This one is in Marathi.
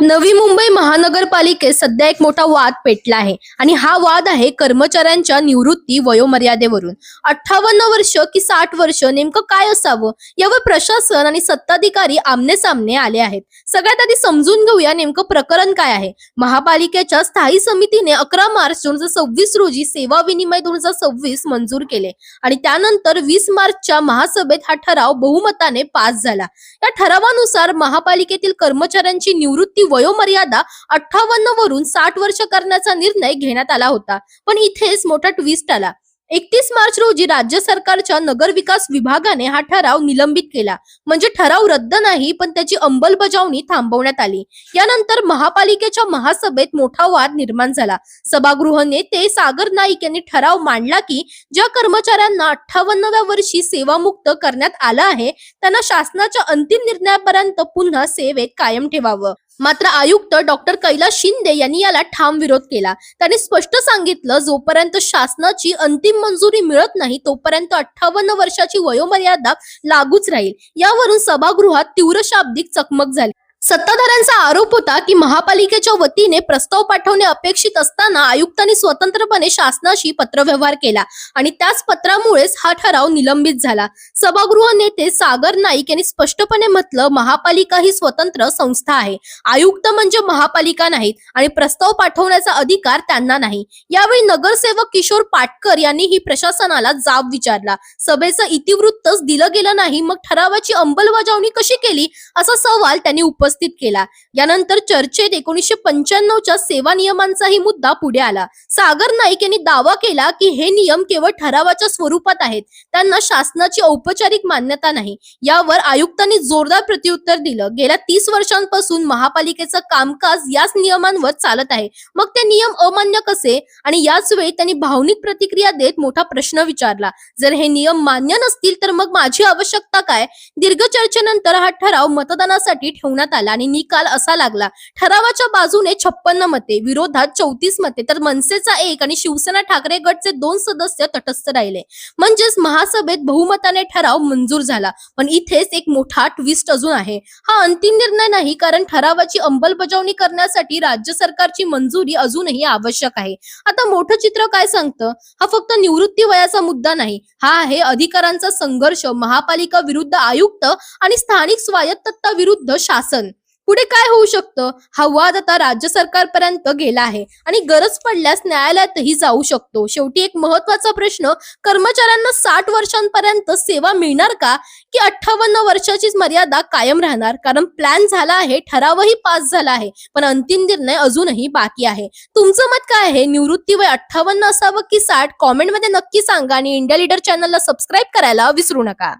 नवी मुंबई महानगरपालिकेत सध्या एक मोठा वाद पेटला आहे आणि हा वाद आहे कर्मचाऱ्यांच्या निवृत्ती वयोमर्यादेवरून। 58 वर्ष की 60 वर्ष नेमकं काय असावं यावर प्रशासन आणि सत्ताधिकारी आमने सामने आले आहेत। सगळ्यात आधी समजून घेऊया नेमकं प्रकरण काय आहे। महापालिकेच्या स्थायी समितीने 11 मार्च 2026 रोजी सेवा विनिमय 2026 मंजूर केले आणि त्यानंतर 20 मार्चच्या महासभेत हा ठराव बहुमताने पास झाला। या ठरावानुसार महापालिकेतील कर्मचाऱ्यांची निवृत्ती वयोमर्यादा 58 वरून 60 वर्ष करण्याचा निर्णय घेण्यात आला होता। पण इथेच मोठा ट्विस्ट आला। 31 मार्च रोजी राज्य सरकारच्या नगर विकास विभागाने हा ठराव निलंबित केला। म्हणजे ठराव रद्द नाही, पण त्याची अंमलबजावणी थांबवण्यात आली। यानंतर महापालिकेच्या महासभेत मोठा वाद निर्माण झाला। सभागृह नेते सागर नाईक यांनी ठराव मांडला की ज्या कर्मचाऱ्यांना 58व्या वर्षी सेवामुक्त करण्यात आलं आहे त्यांना शासनाच्या अंतिम निर्णयापर्यंत पुन्हा सेवेत कायम ठेवावं। मात्र आयुक्त डॉक्टर कैलास शिंदे यांनी याला ठाम विरोध केला। त्यांनी स्पष्ट सांगितलं, जोपर्यंत शासनाची अंतिम मंजुरी मिळत नाही तोपर्यंत 58 वर्षाची वयोमर्यादा लागूच राहील। यावरून सभागृहात तीव्र शाब्दिक चकमक झाली। सत्ताधाऱ्यांचा आरोप होता की महापालिकेच्या वतीने प्रस्ताव पाठवणे अपेक्षित असताना आयुक्तांनी स्वतंत्रपणे शासनाशी पत्रव्यवहार केला आणि त्याच पत्रामुळेच हा ठराव निलंबित झाला। सभागृह नेते सागर नाईक यांनी स्पष्टपणे म्हटलं, महापालिका ही स्वतंत्र संस्था आहे, आयुक्त म्हणजे महापालिका नाहीत आणि प्रस्ताव पाठवण्याचा अधिकार त्यांना नाही। यावेळी नगरसेवक किशोर पाटकर यांनी ही प्रशासनाला जाब विचारला। सभेचं इतिवृत्तच दिलं गेलं नाही, मग ठरावाची अंमलबजावणी कशी केली असा सवाल त्यांनी उपस्थित केला। यानंतर चर्चेत 1995च्या सेवा नियमांचाही मुद्दा पुढे आला। सागर नाईक यांनी दावा केला की हे नियम केवळ ठरावाच्या स्वरूपात आहेत, त्यांना शासनाची औपचारिक मान्यता नाही। यावर आयुक्तांनी जोरदार प्रत्युत्तर दिलं, गेल्या 30 वर्षांपासून महापालिकेचं कामकाज याच नियमांवर चालत आहे, मग ते नियम अमान्य कसे? आणि याच वेळी त्यांनी भावनिक प्रतिक्रिया देत मोठा प्रश्न विचारला, जर हे नियम मान्य नसतील तर मग माझी आवश्यकता काय? दीर्घ चर्चेनंतर हा ठराव मतदानासाठी ठेवण्यात आला आणि निकाल असा लागला, ठरावाच्या बाजूने 56 मते, विरोधात 34 मते, तर मनसेचा 1 आणि शिवसेना ठाकरे गटचे 2 सदस्य तटस्थ राहिले। म्हणजेच महासभेत बहुमताने ठराव मंजूर झाला। पण इथेच एक मोठा ट्विस्ट अजून आहे। हा अंतिम निर्णय नाही, कारण ठरावाची अंमलबजावणी करण्यासाठी राज्य सरकारची मंजुरी अजूनही आवश्यक आहे। आता मोठं चित्र काय सांगतं? हा फक्त निवृत्ती वयाचा मुद्दा नाही, हा आहे अधिकारांचा संघर्ष, महापालिका विरुद्ध आयुक्त आणि स्थानिक स्वायत्तता विरुद्ध शासन। पुढे काय होऊ शकतं? हा वाद आता राज्य सरकारपर्यंत गेला आहे आणि गरज पडल्यास न्यायालयातही जाऊ शकतो। शेवटी एक महत्त्वाचा प्रश्न, कर्मचाऱ्यांना 60 वर्षांपर्यंत सेवा मिळणार का, की 58 वर्षाचीच मर्यादा कायम राहणार? कारण प्लॅन झाला आहे, ठरावही पास झाला आहे, पण अंतिम निर्णय अजूनही बाकी आहे। तुमचं मत काय आहे? निवृत्ती वय 58 असावं की 60? कॉमेंटमध्ये नक्की सांगा आणि इंडिया लीडर चॅनलला सबस्क्राईब करायला विसरू नका।